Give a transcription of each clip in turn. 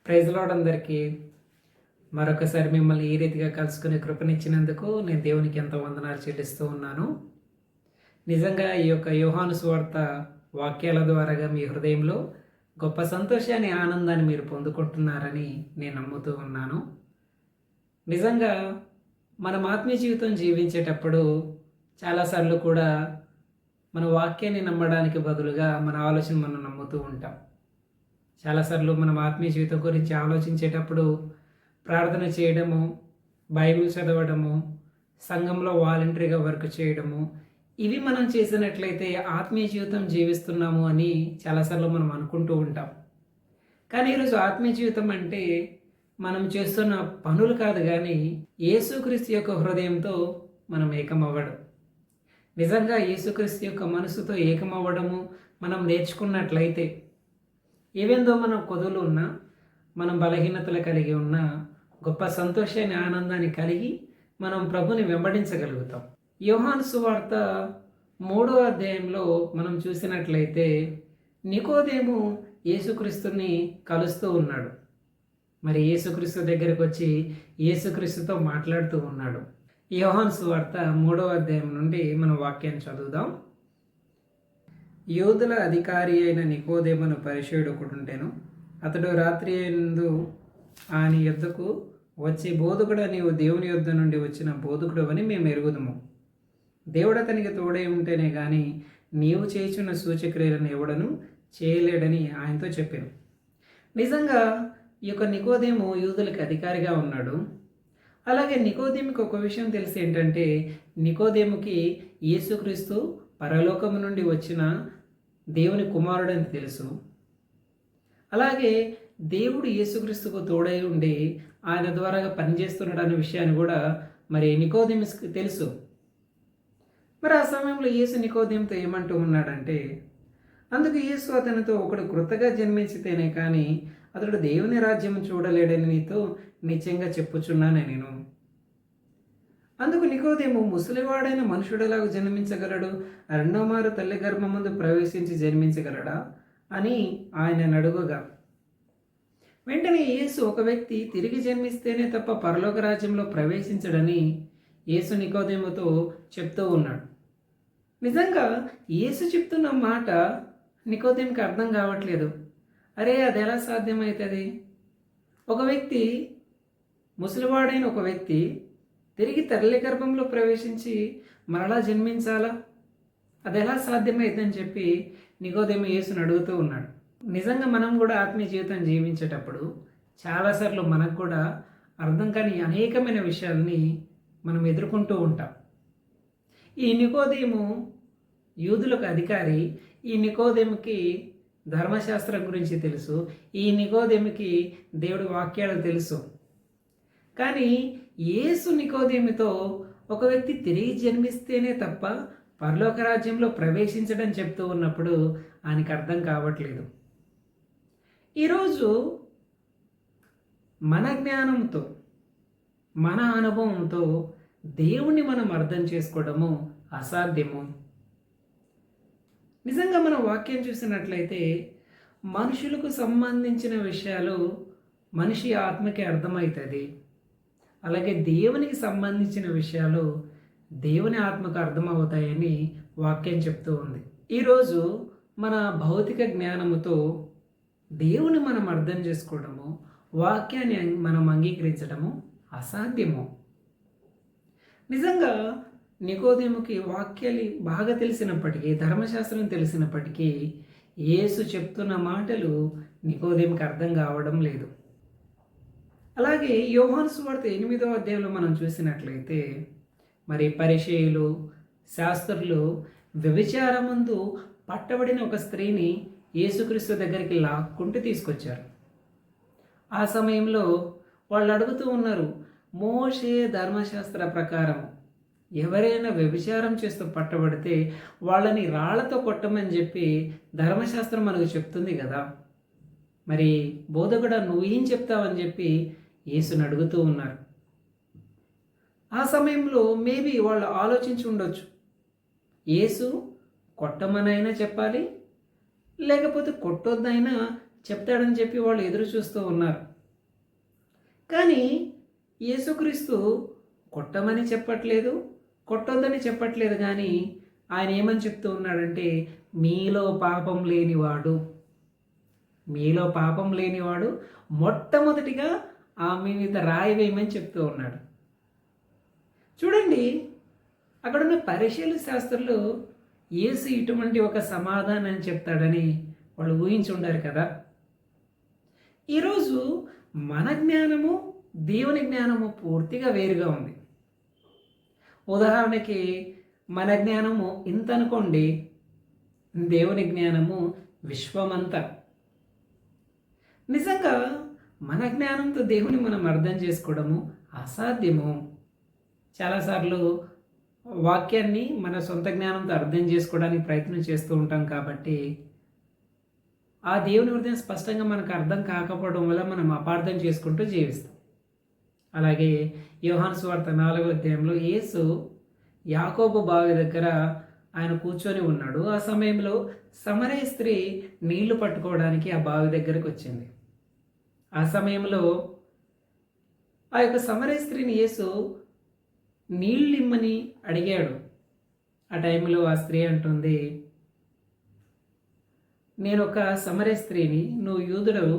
Praise lord అందరికీ మరొకసారి మిమ్మల్ని ఈ రీతిగా కలుసుకునే కృపనిచ్చినందుకు నేను దేవునికి ఎంతో వందనాలు చెల్లిస్తూ ఉన్నాను. నిజంగా ఈ యొక్క యోహాను సువార్త వాక్యాల ద్వారాగా మీ హృదయంలో గొప్ప సంతోషాన్ని, ఆనందాన్ని మీరు పొందుకుంటున్నారని నేను నమ్ముతూ ఉన్నాను. నిజంగా మనం ఆత్మీయ జీవితం జీవించేటప్పుడు చాలాసార్లు కూడా మన వాక్యాన్ని నమ్మడానికి బదులుగా మన ఆలోచన మనం నమ్ముతూ ఉంటాం. చాలాసార్లు మనం ఆత్మీయ జీవితం గురించి ఆలోచించేటప్పుడు ప్రార్థన చేయడము, బైబిల్ చదవడము, సంఘంలో వాలంటరీగా వర్క్ చేయడము, ఇవి మనం చేసినట్లయితే ఆత్మీయ జీవితం జీవిస్తున్నాము అని చాలాసార్లు మనం అనుకుంటూ ఉంటాం. కానీ ఈరోజు ఆత్మీయ జీవితం అంటే మనం చేస్తున్న పనులు కాదు, కానీ యేసుక్రీస్తు యొక్క హృదయంతో మనం ఏకమవ్వడం. నిజంగా యేసుక్రీస్తు యొక్క మనసుతో ఏకమవ్వడము మనం నేర్చుకున్నట్లయితే, ఏవేందో మనం కొదులు ఉన్నా, మనం బలహీనతలు కలిగి ఉన్నా, గొప్ప సంతోషాన్ని, ఆనందాన్ని కలిగి మనం ప్రభుని వెంబడించగలుగుతాం. యోహాను సువార్త 3వ అధ్యాయంలో మనం చూసినట్లయితే నికోదేము యేసుక్రీస్తుని కలుస్తూ ఉన్నాడు. మరి యేసుక్రీస్తు దగ్గరకు వచ్చి యేసుక్రీస్తుతో మాట్లాడుతూ ఉన్నాడు. యోహాను సువార్త 3వ అధ్యాయం నుండి మనం వాక్యాన్ని చదువుదాం. యూదుల అధికారి అయిన నికోదేమును పరిచయుడు ఒకడుంటెను. అతడు రాత్రి యందు ఆయన యొద్దకు వచ్చి, బోధకుడా, నీవు దేవుని యొద్ద నుండి వచ్చిన బోధకుడు అని మేము ఎరుగుదుము. దేవుడు అతనికి తోడై ఉంటేనే కానీ నీవు చేయుచున్న సూచక్రియలను ఎవడను చేయలేడని ఆయనతో చెప్పాను. నిజంగా ఈ యొక్క నికోదేము యూదులకు అధికారిగా ఉన్నాడు. అలాగే నికోదేముకి ఒక విషయం తెలిసి ఏంటంటే, నికోదేముకి యేసుక్రీస్తు పరలోకము నుండి వచ్చిన దేవుని కుమారుడని తెలుసు. అలాగే దేవుడు యేసుక్రీస్తుకు తోడై ఉండి ఆయన ద్వారా పనిచేస్తున్నాడు అనే విషయాన్ని కూడా మరి నికోదేముకి తెలుసు. మరి ఆ సమయంలో యేసు నికోదేముతో ఏమంటూ ఉన్నాడంటే, అందుకు యేసు అతనితో, ఒకడు కృతగా జన్మించితేనే కానీ అతడు దేవుని రాజ్యం చూడలేడని నీతో నిశ్చయంగా చెప్పుచున్నాను నేను. అందుకు నికోదేము, ముసలివాడైన మనుషుడెలాగా జన్మించగలడు? రెండో మారు తల్లి గర్భమందు ప్రవేశించి జన్మించగలడా అని ఆయన అడుగుగా, వెంటనే యేసు, ఒక వ్యక్తి తిరిగి జన్మిస్తేనే తప్ప పరలోక రాజ్యంలో ప్రవేశించడని యేసు నికోదేముతో చెప్తూ ఉన్నాడు. నిజంగా యేసు చెప్తున్న మాట నికోదేముకి అర్థం కావట్లేదు. అరే, అది ఎలా సాధ్యమవుతుంది? ఒక వ్యక్తి, ముసలివాడైన ఒక వ్యక్తి తిరిగి తల్లి గర్భంలో ప్రవేశించి మరలా జన్మించాలా? అది ఎలా సాధ్యమైందని చెప్పి నికోదేము యేసుని అడుగుతూ ఉన్నాడు. నిజంగా మనం కూడా ఆత్మీయ జీవితం జీవించేటప్పుడు చాలాసార్లు మనకు కూడా అర్థం కాని అనేకమైన విషయాల్ని మనం ఎదుర్కొంటూ ఉంటాం. ఈ నికోదేము యూదులకు అధికారి. ఈ నికోదేముకి ధర్మశాస్త్రం గురించి తెలుసు. ఈ నికోదేముకి దేవుడి వాక్యాలు తెలుసు. కానీ యేసు నికోదేముతో, ఒక వ్యక్తి తిరిగి జన్మిస్తేనే తప్ప పరలోక రాజ్యంలో ప్రవేశించడం చెప్తూ ఉన్నప్పుడు ఆయనకు అర్థం కావట్లేదు. ఈరోజు మన జ్ఞానంతో, మన అనుభవంతో దేవుణ్ణి మనం అర్థం చేసుకోవడము అసాధ్యము. నిజంగా మనం వాక్యం చూసినట్లయితే మనుషులకు సంబంధించిన విషయాలు మనిషి ఆత్మకి అర్థమవుతుంది. అలాగే దేవునికి సంబంధించిన విషయాలు దేవుని ఆత్మకు అర్థమవుతాయని వాక్యం చెప్తూ ఉంది. ఈరోజు మన భౌతిక జ్ఞానముతో దేవుని మనం అర్థం చేసుకోవడము, వాక్యాన్ని మనం అంగీకరించడము అసాధ్యము. నిజంగా నికోదేముకి వాక్యాలు బాగా తెలిసినప్పటికీ, ధర్మశాస్త్రం తెలిసినప్పటికీ యేసు చెప్తున్న మాటలు నికోదేముకి అర్థం కావడం లేదు. అలాగే యోహాను సువార్త 8వ అధ్యాయంలో మనం చూసినట్లయితే, మరి పరిసయ్యులు, శాస్త్రులు వ్యభిచారమందు పట్టబడిన ఒక స్త్రీని యేసుక్రీస్తు దగ్గరికి లాక్కుంటూ తీసుకొచ్చారు. ఆ సమయంలో వాళ్ళు అడుగుతూ ఉన్నారు, మోషే ధర్మశాస్త్ర ప్రకారం ఎవరైనా వ్యభిచారం చేస్తూ పట్టబడితే వాళ్ళని రాళ్లతో కొట్టమని చెప్పి ధర్మశాస్త్రం మనకు చెప్తుంది కదా, మరి బోధకుడా నువ్వు ఏం చెప్తావని చెప్పి యేసుని అడుగుతూ ఉన్నారు. ఆ సమయంలో మేబీ వాళ్ళు ఆలోచించి ఉండొచ్చు, యేసు కొట్టమనైనా చెప్పాలి, లేకపోతే కొట్టొద్దైనా చెప్తాడని చెప్పి వాళ్ళు ఎదురు చూస్తూ ఉన్నారు. కానీ యేసుక్రీస్తు కొట్టమని చెప్పట్లేదు, కొట్టొద్దని చెప్పట్లేదు, కానీ ఆయన ఏమని చెప్తూ ఉన్నాడంటే, మీలో పాపం లేనివాడు, మీలో పాపం లేనివాడు మొట్టమొదటిగా ఆమె మీద రాయి వేయమని చెప్తూ ఉన్నాడు. చూడండి, అక్కడున్న పరిశీలన శాస్త్రులు యేసు ఇటువంటి ఒక సమాధానం చెప్తాడని వాళ్ళు ఊహించి ఉండారు కదా. ఈరోజు మన జ్ఞానము దేవుని జ్ఞానము పూర్తిగా వేరుగా ఉంది. ఉదాహరణకి మన జ్ఞానము ఇంత అనుకోండి, దేవుని జ్ఞానము విశ్వమంతా. నిజంగా మన జ్ఞానంతో దేవుని మనం అర్థం చేసుకోవడము అసాధ్యము. చాలాసార్లు వాక్యాన్ని మన సొంత జ్ఞానంతో అర్థం చేసుకోవడానికి ప్రయత్నం చేస్తూ ఉంటాం కాబట్టి ఆ దేవుని హృదయం స్పష్టంగా మనకు అర్థం కాకపోవడం వల్ల మనం అపార్థం చేసుకుంటూ జీవిస్తాం. అలాగే యోహాను సువార్త 4వ అధ్యాయంలో యేసు యాకోబు బావి దగ్గర ఆయన కూర్చొని ఉన్నాడు. ఆ సమయంలో సమరయ స్త్రీ నీళ్లు పట్టుకోవడానికి ఆ బావి దగ్గరకు వచ్చింది. ఆ సమయంలో ఆ యొక్క సమరయ స్త్రీని యేసు నీళ్ళు ఇమ్మని అడిగాడు. ఆ టైంలో ఆ స్త్రీ అంటుంది, నేను ఒక సమరయ స్త్రీని, నువ్వు యూదుడవు,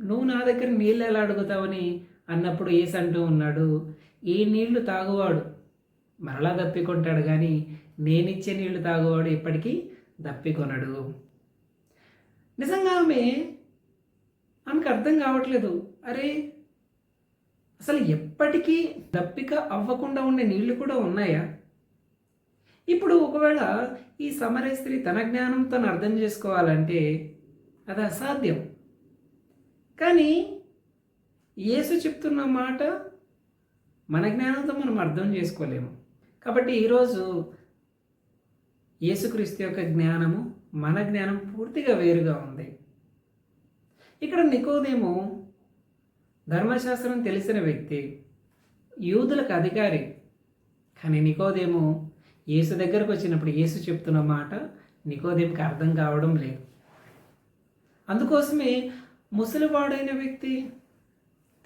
నువ్వు నా దగ్గర నీళ్ళు ఎలా అడుగుతావని అన్నప్పుడు యేసు అంటూ ఉన్నాడు, ఈ నీళ్లు తాగువాడు మరలా దప్పికొంటాడు, కానీ నేనిచ్చే నీళ్లు తాగువాడు ఎప్పటికీ దప్పికొనడు. నిజంగా ఆమెకు అర్థం కావట్లేదు. అరే, అసలు ఎప్పటికీ దప్పిక అవ్వకుండా ఉండే నీళ్లు కూడా ఉన్నాయా? ఇప్పుడు ఒకవేళ ఈ సమరయ స్త్రీ తన జ్ఞానంతో అర్థం చేసుకోవాలంటే అది అసాధ్యం. కానీ యేసు చెప్తున్న మాట మన జ్ఞానంతో మనం అర్థం చేసుకోలేము. కాబట్టి ఈరోజు యేసుక్రీస్తు యొక్క జ్ఞానము మన జ్ఞానం పూర్తిగా వేరుగా ఉంది. ఇక్కడ నికోదేము ధర్మశాస్త్రం తెలిసిన వ్యక్తి, యూదులకు అధికారి. కానీ నికోదేము యేసు దగ్గరకు వచ్చినప్పుడు యేసు చెప్తున్న మాట నికోదేముకి అర్థం కావడం లేదు. అందుకోసమే ముసలివాడైన వ్యక్తి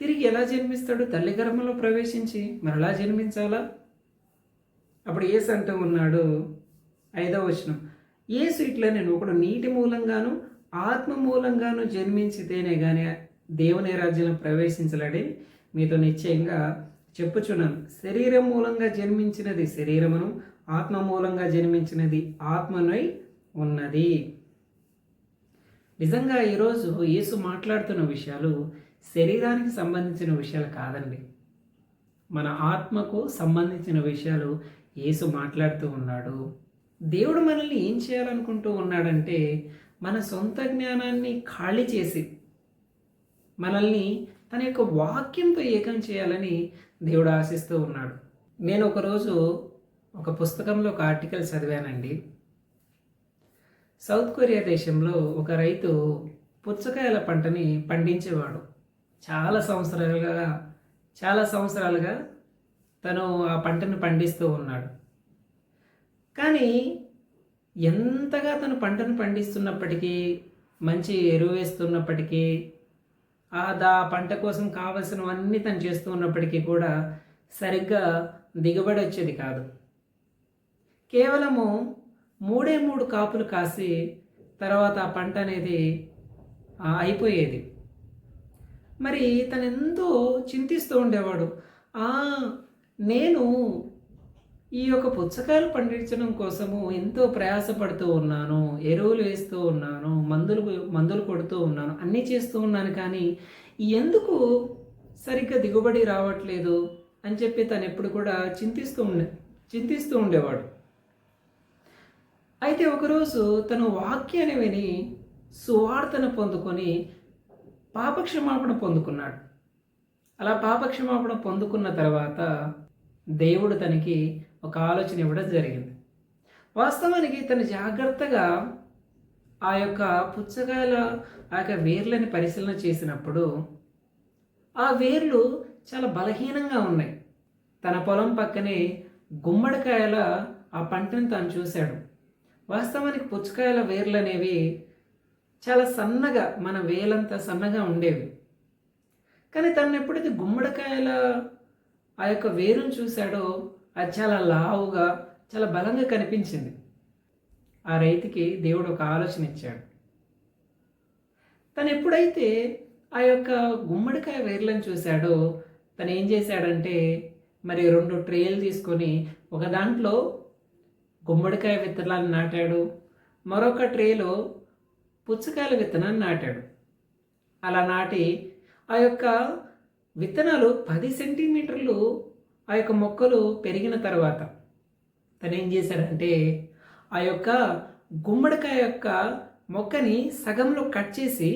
తిరిగి ఎలా జన్మిస్తాడు? తల్లి గర్భంలో ప్రవేశించి మరలా జన్మించాలా? అప్పుడు యేసు అంటూ ఉన్నాడు, 5వ వచనం, యేసు ఇట్లా, నేను ఒకడు నీటి మూలంగాను ఆత్మ మూలంగాను జన్మించితేనే కానీ దేవుని రాజ్యంలో ప్రవేశించలేడని మీతో నిశ్చయంగా చెప్పుచున్నాను. శరీరం మూలంగా జన్మించినది శరీరమును, ఆత్మ మూలంగా జన్మించినది ఆత్మనై ఉన్నది. నిజంగా ఈరోజు యేసు మాట్లాడుతున్న విషయాలు శరీరానికి సంబంధించిన విషయాలు కాదండి, మన ఆత్మకు సంబంధించిన విషయాలు యేసు మాట్లాడుతూ ఉన్నాడు. దేవుడు మనల్ని ఏం చేయాలనుకుంటూ ఉన్నాడంటే, మన సొంత జ్ఞానాన్ని ఖాళీ చేసి మనల్ని తన యొక్క వాక్యంతో ఏకం చేయాలని దేవుడు ఆశిస్తూ ఉన్నాడు. నేను ఒకరోజు ఒక పుస్తకంలో ఒక ఆర్టికల్ చదివానండి. సౌత్ కొరియా దేశంలో ఒక రైతు పుచ్చకాయల పంటని పండించేవాడు. చాలా సంవత్సరాలుగా తను ఆ పంటను పండిస్తూ ఉన్నాడు. కానీ ఎంతగా తను పంటను పండిస్తున్నప్పటికీ, మంచి ఎరువు వేస్తున్నప్పటికీ, ఆ పంట కోసం కావలసినవన్నీ తను చేస్తూ ఉన్నప్పటికీ కూడా సరిగ్గా దిగుబడి వచ్చేది కాదు. కేవలము 3 కాపులు కాసి తర్వాత ఆ పంట అనేది అయిపోయేది. మరి తను ఎంతో చింతిస్తూ ఉండేవాడు. నేను ఈ యొక్క పుచ్చకాయలు పండించడం కోసము ఎంతో ప్రయాసపడుతూ ఉన్నాను, ఎరువులు వేస్తూ ఉన్నాను, మందులు కొడుతూ ఉన్నాను, అన్నీ చేస్తూ ఉన్నాను, కానీ ఎందుకు సరిగ్గా దిగుబడి రావట్లేదు అని చెప్పి తను ఎప్పుడు కూడా చింతిస్తూ ఉండేవాడు. అయితే ఒకరోజు తను వాక్యాన్ని విని సువార్తను పొందుకొని పాపక్షమాపణ పొందుకున్నాడు. అలా పాపక్షమాపణ పొందుకున్న తర్వాత దేవుడు తనకి ఒక ఆలోచన ఇవ్వడం జరిగింది. వాస్తవానికి తను జాగ్రత్తగా ఆ యొక్క పుచ్చకాయల ఆ యొక్క వేర్లని పరిశీలన చేసినప్పుడు ఆ వేర్లు చాలా బలహీనంగా ఉన్నాయి. తన పొలం పక్కనే గుమ్మడికాయల ఆ పంటను తాను చూశాడు. వాస్తవానికి పుచ్చకాయల వేర్లు అనేవి చాలా సన్నగా, మన వేలంత సన్నగా ఉండేవి. కానీ తను ఎప్పుడైతే గుమ్మడికాయల ఆ యొక్క వేరును చూశాడో అది చాలా లావుగా చాలా బలంగా కనిపించింది. ఆ రైతుకి దేవుడు ఒక ఆలోచన ఇచ్చాడు. తను ఎప్పుడైతే ఆ యొక్క గుమ్మడికాయ వేర్లను చూశాడో తను ఏం చేశాడంటే మరి 2 ట్రేలు తీసుకొని ఒక దాంట్లో గుమ్మడికాయ విత్తనాలను నాటాడు, మరొక ట్రేలో పుచ్చకాయల విత్తనాన్ని నాటాడు. అలా నాటి ఆ యొక్క విత్తనాలు 10 సెంటీమీటర్లు ఆ యొక్క మొక్కలు పెరిగిన తర్వాత తను ఏం చేశాడంటే ఆ యొక్క గుమ్మడికాయ యొక్క మొక్కని సగంలో కట్ చేసి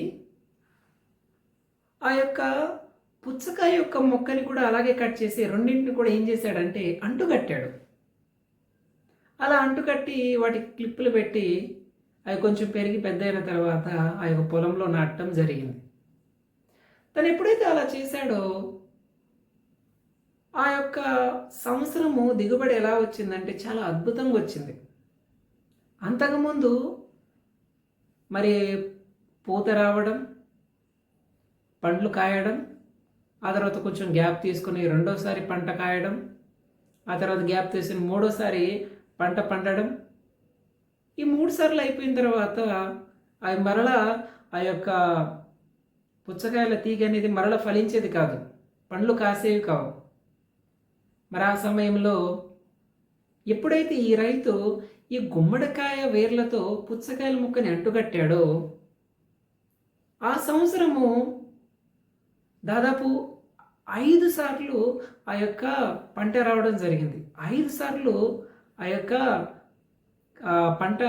ఆ యొక్క పుచ్చకాయ యొక్క మొక్కని కూడా అలాగే కట్ చేసి రెండింటిని కూడా ఏం చేశాడంటే అంటుకట్టాడు. అలా అంటుకట్టి వాటికి క్లిప్పులు పెట్టి అవి కొంచెం పెరిగి పెద్ద అయిన తర్వాత ఆ యొక్క పొలంలో నాటడం జరిగింది. తను ఎప్పుడైతే అలా చేశాడో ఆ యొక్క సంవత్సరము దిగుబడి ఎలా వచ్చిందంటే చాలా అద్భుతంగా వచ్చింది. అంతకుముందు మరి పూత రావడం, పండ్లు కాయడం, ఆ తర్వాత కొంచెం గ్యాప్ తీసుకుని రెండోసారి పంట కాయడం, ఆ తర్వాత గ్యాప్ తీసుకుని మూడోసారి పంట పండడం. ఈ 3 సార్లు అయిపోయిన తర్వాత అవి మరలా ఆ యొక్క పుచ్చకాయల తీగ అనేది మరల ఫలించేది కాదు, పండ్లు కాసేవి కావు. మరి ఆ సమయంలో ఎప్పుడైతే ఈ రైతు ఈ గుమ్మడికాయ వేర్లతో పుచ్చకాయల ముక్కని అంటుకట్టాడో ఆ సంవత్సరము దాదాపు 5 సార్లు ఆ యొక్క పంట రావడం జరిగింది. 5 సార్లు ఆ యొక్క పంట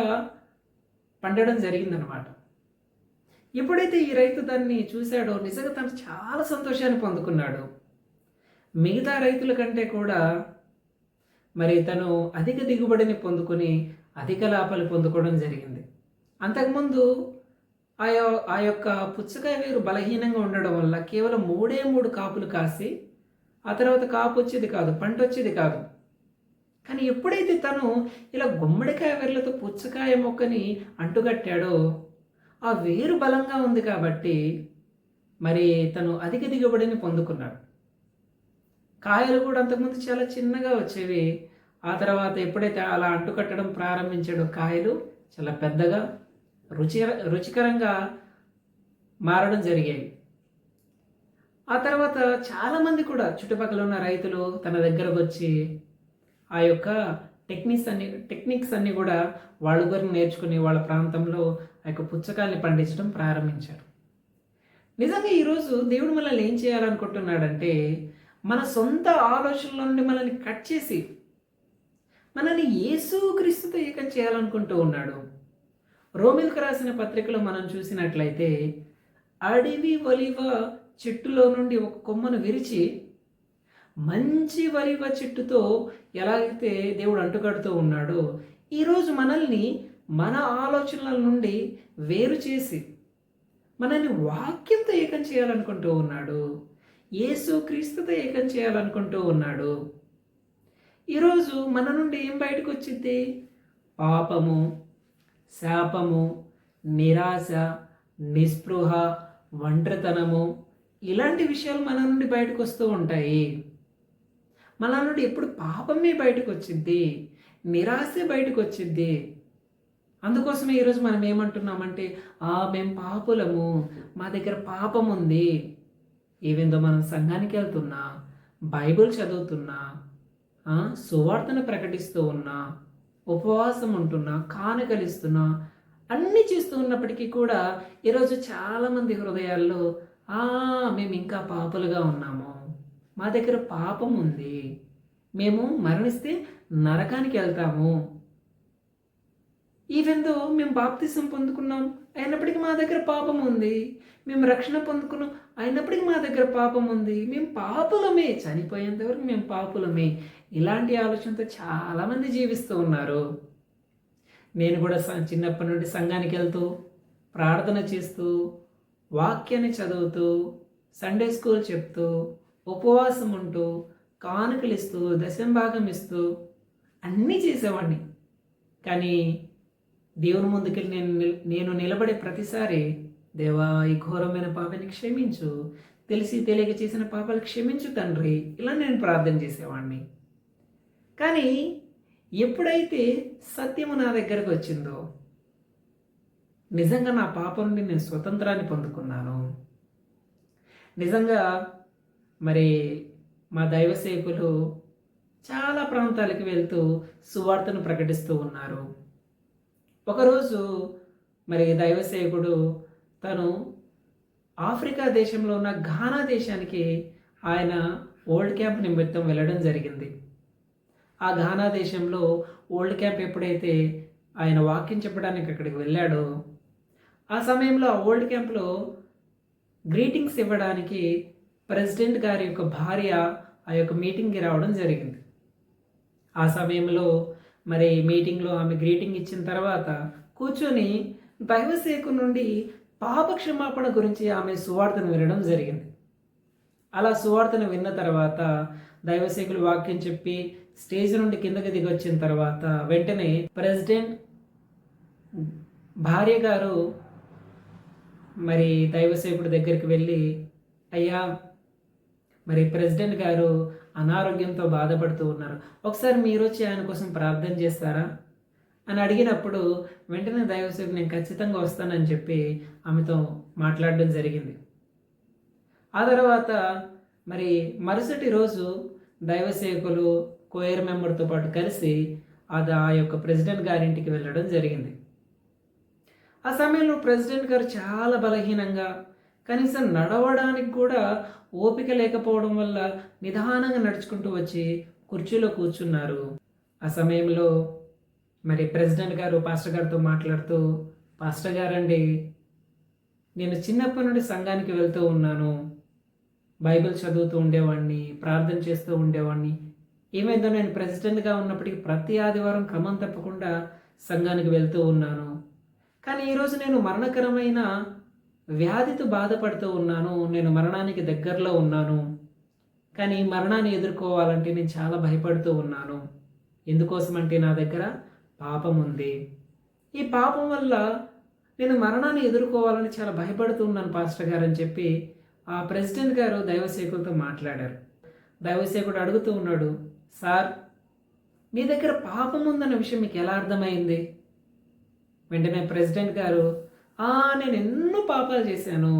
పండడం జరిగిందనమాట. ఎప్పుడైతే ఈ రైతు దాన్ని చూశాడో నిజంగా తను చాలా సంతోషాన్ని పొందుకున్నాడు. మిగతా రైతుల కంటే కూడా మరి తను అధిక దిగుబడిని పొందుకొని అధిక లాభాలు పొందుకోవడం జరిగింది. అంతకుముందు ఆ యొక్క పుచ్చకాయ వేరు బలహీనంగా ఉండడం వల్ల కేవలం 3 కాపులు కాసి ఆ తర్వాత కాపు వచ్చేది కాదు, పంట వచ్చేది కాదు. కానీ ఎప్పుడైతే తను ఇలా గుమ్మడికాయ వేర్లతో పుచ్చకాయ మొక్కని అంటుకట్టాడో ఆ వేరు బలంగా ఉంది కాబట్టి మరి తను అధిక దిగుబడిని పొందుకున్నాడు. కాయలు కూడా అంతకుముందు చాలా చిన్నగా వచ్చేవి. ఆ తర్వాత ఎప్పుడైతే అలా అంటుకట్టడం ప్రారంభించాడో కాయలు చాలా పెద్దగా రుచికరంగా మారడం జరిగేవి. ఆ తర్వాత చాలామంది కూడా చుట్టుపక్కల ఉన్న రైతులు తన దగ్గరకు వచ్చి ఆ యొక్క టెక్నిక్స్ అన్నీ కూడా వాళ్ళ దగ్గర నేర్చుకుని వాళ్ళ ప్రాంతంలో ఆ యొక్క పుచ్చకాయల్ని పండించడం ప్రారంభించారు. నిజంగా ఈరోజు దేవుడు మనల్ని ఏం చేయాలనుకుంటున్నాడంటే మన సొంత ఆలోచనల నుండి మనల్ని కట్ చేసి మనల్ని యేసుక్రీస్తుతో ఏకం చేయాలనుకుంటూ ఉన్నాడు. రోమిలకు రాసిన పత్రికలో మనం చూసినట్లయితే అడవి ఒలివ చెట్టులో నుండి ఒక కొమ్మను విరిచి మంచి ఒలివ చెట్టుతో ఎలాగైతే దేవుడు అంటుకడుతూ ఉన్నాడో ఈరోజు మనల్ని మన ఆలోచనల నుండి వేరు చేసి మనల్ని వాక్యంతో ఏకం చేయాలనుకుంటూ ఉన్నాడు. యేసుక్రీస్తుతో ఏకం చేయాలనుకుంటూ ఉన్నాడు. ఈరోజు మన నుండి ఏం బయటకు వచ్చింది? పాపము, శాపము, నిరాశ, నిస్పృహ, ఒంటరితనము, ఇలాంటి విషయాలు మన నుండి బయటకు వస్తూ ఉంటాయి. మన నుండి ఎప్పుడు పాపమే బయటకు వచ్చింది, నిరాశే బయటకు వచ్చింది. అందుకోసమే ఈరోజు మనం ఏమంటున్నామంటే మేము పాపులము, మా దగ్గర పాపం ఉంది. ఈవెందో మనం సంఘానికి వెళ్తున్నా, బైబిల్ చదువుతున్నా, సువార్తను ప్రకటిస్తూ ఉన్నా, ఉపవాసం ఉంటున్నా, కానుకలిస్తున్నా, అన్నీ చేస్తూ ఉన్నప్పటికీ కూడా ఈరోజు చాలామంది హృదయాల్లో మేము ఇంకా పాపులుగా ఉన్నాము, మా దగ్గర పాపం ఉంది, మేము మరణిస్తే నరకానికి వెళ్తాము. ఈవెందో మేము బాప్తిసం పొందుకున్నాం అయినప్పటికీ మా దగ్గర పాపం ఉంది, మేము రక్షణ పొందుకున్నాం అయినప్పటికీ మా దగ్గర పాపం ఉంది, మేము పాపులమే, చనిపోయేంతవరకు మేము పాపులమే. ఇలాంటి ఆలోచనతో చాలామంది జీవిస్తూ ఉన్నారు. నేను కూడా చిన్నప్పటి నుండి సంఘానికి వెళ్తూ, ప్రార్థన చేస్తూ, వాక్యాన్ని చదువుతూ, సండే స్కూల్ చెప్తూ, ఉపవాసం ఉంటూ, కానుకలు ఇస్తూ, దశంభాగం ఇస్తూ అన్నీ చేసేవాడిని. కానీ దేవుని ముందుకెళ్ళి నేను నిలబడే ప్రతిసారి దేవా ఈ ఘోరమైన పాపాన్ని క్షమించు, తెలిసి తెలియక చేసిన పాపాలు క్షమించు తండ్రి, ఇలా నేను ప్రార్థన చేసేవాడిని. కానీ ఎప్పుడైతే సత్యము నా దగ్గరకు వచ్చిందో, నిజంగా నా పాపం నుండి నేను స్వతంత్రాన్ని పొందుకున్నాను. నిజంగా మరి మా దైవ సేవకులు చాలా ప్రాంతాలకు వెళ్తూ సువార్తను ప్రకటిస్తూ ఉన్నారు. ఒకరోజు మరి దైవ సేవకుడు తను ఆఫ్రికా దేశంలో ఉన్న ఘానా దేశానికి ఆయన ఓల్డ్ క్యాంప్ నిమిత్తం వెళ్ళడం జరిగింది. ఆ ఘానా దేశంలో ఓల్డ్ క్యాంప్ ఎప్పుడైతే ఆయన వాక్యం చెప్పడానికి అక్కడికి వెళ్ళాడో, ఆ సమయంలో ఆ ఓల్డ్ క్యాంప్లో గ్రీటింగ్స్ ఇవ్వడానికి ప్రెసిడెంట్ గారి యొక్క భార్య ఆ యొక్క మీటింగ్కి రావడం జరిగింది. ఆ సమయంలో మరి మీటింగ్లో ఆమె గ్రీటింగ్ ఇచ్చిన తర్వాత కూర్చొని దైవసేవకు నుండి పాప క్షమాపణ గురించి ఆమె సువార్తను వినడం జరిగింది. అలా సువార్తను విన్న తర్వాత దైవసేవకులు వాక్యం చెప్పి స్టేజ్ నుండి కిందకి దిగి వచ్చిన తర్వాత వెంటనే ప్రెసిడెంట్ భార్య గారు మరి దైవసేవకుడి దగ్గరికి వెళ్ళి, అయ్యా మరి ప్రెసిడెంట్ గారు అనారోగ్యంతో బాధపడుతూ ఉన్నారు, ఒకసారి మీరు వచ్చి ఆయన కోసం ప్రార్థన చేస్తారా అని అడిగినప్పుడు వెంటనే దైవసేవకుడు నేను ఖచ్చితంగా వస్తానని చెప్పి ఆమెతో మాట్లాడడం జరిగింది. ఆ తర్వాత మరి మరుసటి రోజు దైవసేవకులు కోయర్ మెంబర్తో పాటు కలిసి ఆ యొక్క ప్రెసిడెంట్ గారింటికి వెళ్ళడం జరిగింది. ఆ సమయంలో ప్రెసిడెంట్ గారు చాలా బలహీనంగా, కనీసం నడవడానికి కూడా ఓపిక లేకపోవడం వల్ల నిదానంగా నడుచుకుంటూ వచ్చి కుర్చీలో కూర్చున్నారు. ఆ సమయంలో మరి ప్రెసిడెంట్ గారు పాస్టర్ గారితో మాట్లాడుతూ, పాస్టర్ గారండి, నేను చిన్నప్పటి నుండి సంఘానికి వెళ్తూ ఉన్నాను, బైబిల్ చదువుతూ ఉండేవాడిని, ప్రార్థన చేస్తూ ఉండేవాడిని. ఏమైందో నేను ప్రెసిడెంట్గా ఉన్నప్పటికీ ప్రతి ఆదివారం క్రమం తప్పకుండా సంఘానికి వెళ్తూ ఉన్నాను. కానీ ఈరోజు నేను మరణకరమైన వ్యాధితో బాధపడుతూ ఉన్నాను, నేను మరణానికి దగ్గరలో ఉన్నాను. కానీ ఈ మరణాన్ని ఎదుర్కోవాలంటే నేను చాలా భయపడుతూ ఉన్నాను. ఎందుకోసమంటే నా దగ్గర పాపం ఉంది. ఈ పాపం వల్ల నేను మరణాన్ని ఎదుర్కోవాలని చాలా భయపడుతూ ఉన్నాను పాస్టర్ గారు అని చెప్పి ఆ ప్రెసిడెంట్ గారు దైవసేవకులతో మాట్లాడారు. దైవసేవకుడు అడుగుతూ ఉన్నాడు, సార్ మీ దగ్గర పాపం ఉందన్న విషయం మీకు ఎలా అర్థమైంది? వెంటనే ప్రెసిడెంట్ గారు, నేను ఎన్నో పాపాలు చేశాను,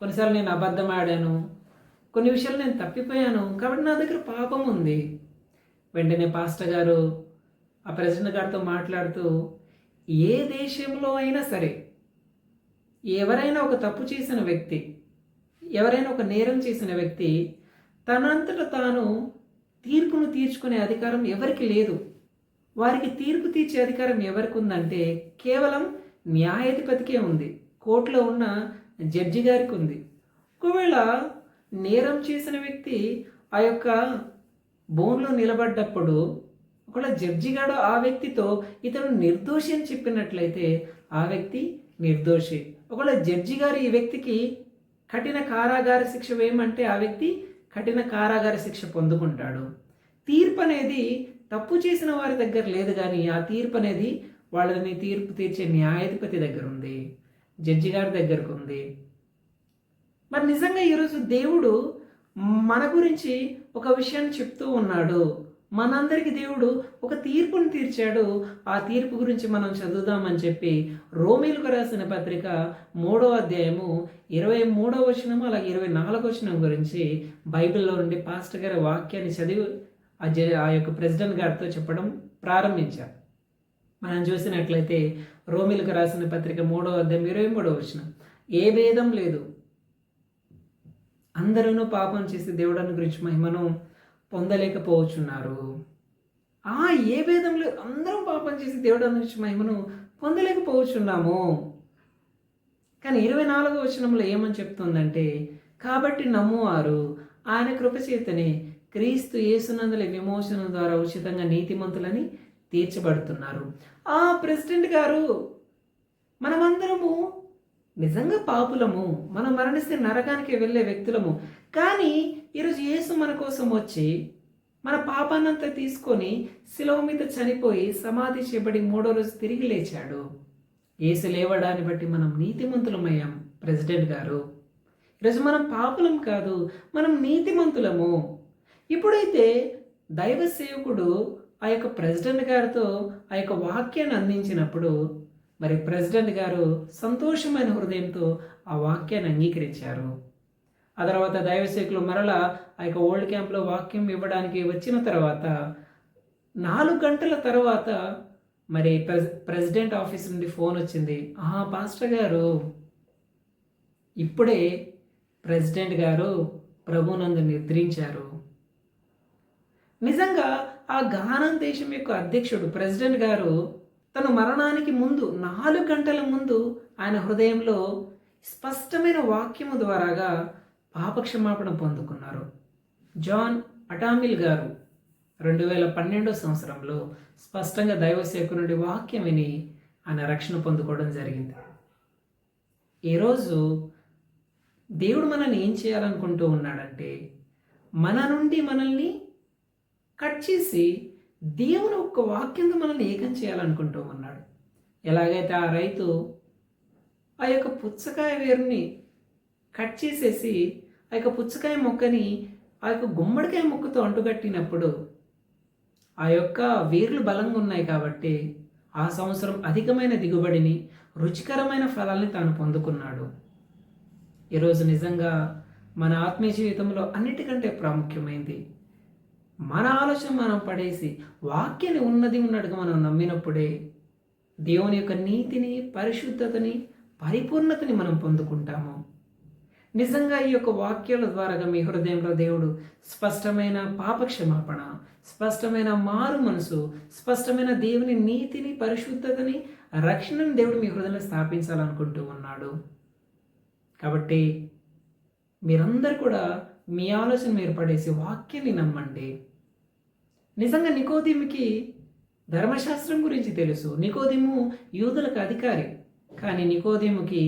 కొన్నిసార్లు నేను అబద్ధం ఆడాను, కొన్ని విషయాలు నేను తప్పిపోయాను, కాబట్టి నా దగ్గర పాపం ఉంది. వెంటనే పాస్టర్ గారు ఆ ప్రెసిడెంట్ గారితో మాట్లాడుతూ, ఏ దేశంలో అయినా సరే ఎవరైనా ఒక తప్పు చేసిన వ్యక్తి, ఎవరైనా ఒక నేరం చేసిన వ్యక్తి తనంతట తాను తీర్పును తీర్చుకునే అధికారం ఎవరికి లేదు. వారికి తీర్పు తీర్చే అధికారం ఎవరికి ఉందంటే కేవలం న్యాయాధిపతికే ఉంది, కోర్టులో ఉన్న జడ్జి గారికి ఉంది. ఒకవేళ నేరం చేసిన వ్యక్తి ఆ యొక్క బోన్లో నిలబడ్డప్పుడు ఒకవేళ జడ్జి గారు ఆ వ్యక్తితో ఇతను నిర్దోషి అని చెప్పినట్లయితే ఆ వ్యక్తి నిర్దోషి. ఒకవేళ జడ్జి గారు ఈ వ్యక్తికి కఠిన కారాగార శిక్ష వేయమంటే ఆ వ్యక్తి కఠిన కారాగార శిక్ష పొందుకుంటాడు. తీర్పు అనేది తప్పు చేసిన వారి దగ్గర లేదు, కానీ ఆ తీర్పు అనేది వాళ్ళని తీర్పు తీర్చే న్యాయాధిపతి దగ్గర ఉంది, జడ్జి గారి దగ్గరకు ఉంది. మరి నిజంగా ఈరోజు దేవుడు మన గురించి ఒక విషయాన్ని చెప్తూ ఉన్నాడు. మనందరికీ దేవుడు ఒక తీర్పును తీర్చాడు. ఆ తీర్పు గురించి మనం చదువుదామని చెప్పి రోమీలకు రాసిన పత్రిక 3వ అధ్యాయము 23వ వచనము అలాగే 24వ వచనం గురించి బైబిల్లో నుండి పాస్టర్ గారి వాక్యాన్ని చదివి ఆ యొక్క ప్రెసిడెంట్ గారితో చెప్పడం ప్రారంభించారు. మనం చూసినట్లయితే రోమీలకు రాసిన పత్రిక 3వ అధ్యాయం 23వ వచనం, ఏ భేదం లేదు, అందరూ పాపం చేసి దేవుడిని గురించి మహిమను పొందలేకపోవచ్చున్నారు. ఏ భేదం లేదు, అందరం పాపం చేసి దేవుడిని గురించి మహిమను పొందలేకపోవచ్చున్నాము. కానీ 24వ వచనంలో ఏమని చెప్తుందంటే, కాబట్టి నమ్మువారు ఆయన కృపచేతనే క్రీస్తు యేసునందుల విమోచన ద్వారా ఉచితంగా నీతిమంతులని తీర్చబడుతున్నారు. ప్రెసిడెంట్ గారు, మనమందరము నిజంగా పాపులము, మనం మరణిస్తే నరకానికి వెళ్ళే వ్యక్తులము. కానీ ఈరోజు యేసు మన కోసం వచ్చి మన పాపాన్నంతా తీసుకొని శిలువ మీద చనిపోయి సమాధి చేయబడి 3వ రోజు తిరిగి లేచాడు. యేసు లేవడాన్ని బట్టి మనం నీతిమంతులమయ్యాం. ప్రెసిడెంట్ గారు, ఈరోజు మనం పాపులం కాదు, మనం నీతిమంతులము. ఇప్పుడైతే దైవ సేవకుడు ఆ యొక్క ప్రెసిడెంట్ గారితో ఆ యొక్క వాక్యాన్ని అందించినప్పుడు మరి ప్రెసిడెంట్ గారు సంతోషమైన హృదయంతో ఆ వాక్యాన్ని అంగీకరించారు. ఆ తర్వాత దైవ సేవకులు మరలా ఆ యొక్క ఓల్డ్ క్యాంప్లో వాక్యం ఇవ్వడానికి వచ్చిన తర్వాత 4 గంటల తర్వాత మరి ప్రెసిడెంట్ ఆఫీస్ నుండి ఫోన్ వచ్చింది. పాస్టర్ గారు, ఇప్పుడే ప్రెసిడెంట్ గారు ప్రభునందు నిద్రించారు. నిజంగా ఆ ఘానా దేశం యొక్క అధ్యక్షుడు ప్రెసిడెంట్ గారు తన మరణానికి ముందు 4 గంటల ముందు ఆయన హృదయంలో స్పష్టమైన వాక్యము ద్వారాగా పాపక్షమాపణ పొందుకున్నారు. జాన్ అటామిల్ గారు 2012 సంవత్సరంలో స్పష్టంగా దైవ సేవకుడి నుండి వాక్యం విని ఆయన రక్షణ పొందుకోవడం జరిగింది. ఈరోజు దేవుడు మనల్ని ఏం చేయాలనుకుంటూ ఉన్నాడంటే, మన నుండి మనల్ని కట్ చేసి దేవుని ఒక్క వాక్యంతో మనల్ని ఏకం చేయాలనుకుంటూ ఉన్నాడు. ఎలాగైతే ఆ రైతు ఆ యొక్క పుచ్చకాయ వేరుని కట్ చేసేసి ఆ యొక్క పుచ్చకాయ మొక్కని ఆ యొక్క గుమ్మడికాయ మొక్కతో అంటుకట్టినప్పుడు ఆ యొక్క వేర్లు బలంగా ఉన్నాయి కాబట్టి ఆ సంవత్సరం అధికమైన దిగుబడిని, రుచికరమైన ఫలాల్ని తాను పొందుకున్నాడు. ఈరోజు నిజంగా మన ఆత్మీయ జీవితంలో అన్నిటికంటే ప్రాముఖ్యమైనది మన ఆలోచన మనం పడేసి వాక్యాన్ని ఉన్నట్టుగా మనం నమ్మినప్పుడే దేవుని యొక్క నీతిని, పరిశుద్ధతని, పరిపూర్ణతని మనం పొందుకుంటాము. నిజంగా ఈ యొక్క వాక్యాల ద్వారా మీ హృదయంలో దేవుడు స్పష్టమైన పాపక్షమాపణ, స్పష్టమైన మారు మనసు, స్పష్టమైన దేవుని నీతిని, పరిశుద్ధతని, రక్షణని దేవుడు మీ హృదయంలో స్థాపించాలనుకుంటూ ఉన్నాడు. కాబట్టి మీరందరూ కూడా మీ ఆలోచన మీరు పడేసి వాక్యాన్ని నమ్మండి. నిజంగా నికోదేముకి ధర్మశాస్త్రం గురించి తెలుసు. నికోదేము యూదులకు అధికారి. కానీ నికోదేముకి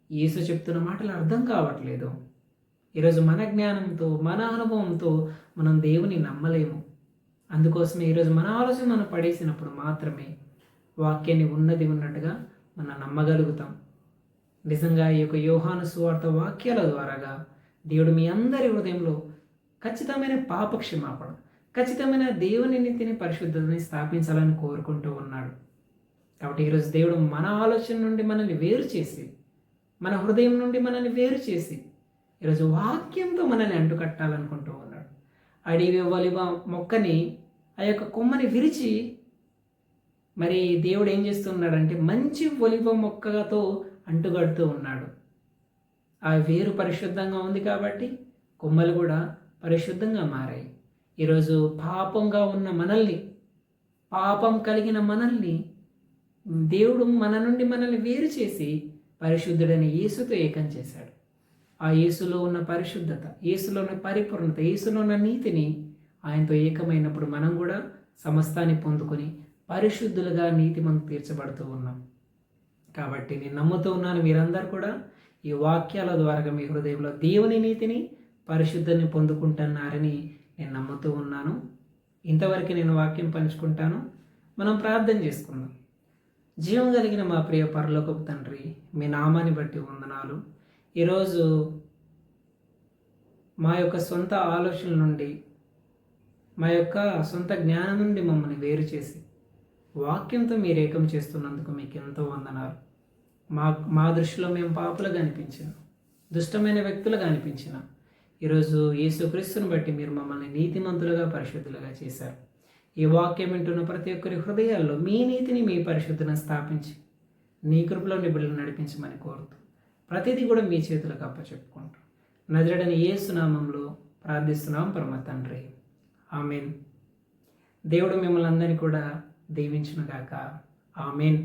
యేసు చెప్తున్న మాటలు అర్థం కావట్లేదు. ఈరోజు మన జ్ఞానంతో, మన అనుభవంతో మనం దేవుని నమ్మలేము. అందుకోసమే ఈరోజు మన ఆలోచన మనం పడేసినప్పుడు మాత్రమే వాక్యాన్ని ఉన్నట్టుగా మనం నమ్మగలుగుతాం. నిజంగా ఈ యొక్క యోహాను సువార్త వాక్యాల ద్వారాగా దేవుడు మీ అందరి హృదయంలో ఖచ్చితమైన పాపక్షమాపణ, ఖచ్చితమైన దేవుని నీతిని, పరిశుద్ధతని స్థాపించాలని కోరుకుంటూ ఉన్నాడు. కాబట్టి ఈరోజు దేవుడు మన ఆలోచన నుండి మనల్ని వేరు చేసి, మన హృదయం నుండి మనల్ని వేరు చేసి ఈరోజు వాక్యంతో మనల్ని అంటుకట్టాలనుకుంటూ ఉన్నాడు. అడివి ఒలివ మొక్కని ఆ యొక్క కొమ్మని విరిచి మరి దేవుడు ఏం చేస్తున్నాడంటే మంచి ఒలివ మొక్కతో అంటుగడుతూ ఉన్నాడు. ఆ వేరు పరిశుద్ధంగా ఉంది కాబట్టి కొమ్మలు కూడా పరిశుద్ధంగా మారాయి. ఈరోజు పాపంగా ఉన్న మనల్ని, పాపం కలిగిన మనల్ని దేవుడు మన నుండి మనల్ని వేరు చేసి పరిశుద్ధుడైన యేసుతో ఏకం చేశాడు. ఆ యేసులో ఉన్న పరిశుద్ధత, యేసులో ఉన్న పరిపూర్ణత, యేసులో ఉన్న నీతిని ఆయనతో ఏకమైనప్పుడు మనం కూడా సమస్తాన్ని పొందుకొని పరిశుద్ధులుగా నీతిమంతు తీర్చబడుతూ ఉన్నాం. కాబట్టి నేను నమ్ముతూ ఉన్నాను, మీరందరూ కూడా ఈ వాక్యాల ద్వారా మీ హృదయంలో దేవుని నీతిని, పరిశుద్ధాన్ని పొందుకుంటున్నారని నేను నమ్ముతూ ఉన్నాను. ఇంతవరకు నేను వాక్యం పంచుకుంటాను. మనం ప్రార్థన చేసుకుందాం. జీవం కలిగిన మా ప్రియ పరలోకపు తండ్రి, మీ నామాన్ని బట్టి వందనాలు. ఈరోజు మా యొక్క సొంత ఆలోచనల నుండి, మా యొక్క సొంత జ్ఞానం నుండి మమ్మల్ని వేరు చేసి వాక్యంతో మీరు ఏకం చేస్తున్నందుకు మీకు ఎంతో వందనాలు. మా దృష్టిలో మేము పాపులుగా అనిపించిన, దుష్టమైన వ్యక్తులుగా అనిపించిన, ఈరోజు యేసుక్రీస్తుని బట్టి మీరు మమ్మల్ని నీతిమంతులుగా, పరిశుద్ధులుగా చేశారు. ఈ వాక్యం వింటున్న ప్రతి ఒక్కరి హృదయాల్లో మీ నీతిని, మీ పరిశుద్ధను స్థాపించి నీ కృపలో నీ బిడ్డలు నడిపించమని కోరుతూ ప్రతిదీ కూడా మీ చేతులకు అప్పచెప్పుకుంటూ నజరేయుడైన యేసు నామములో ప్రార్థిస్తున్నాం పరమ తండ్రి, ఆమేన్. దేవుడు మిమ్మల్ని అందరినీ కూడా దీవించును గాక. ఆమేన్.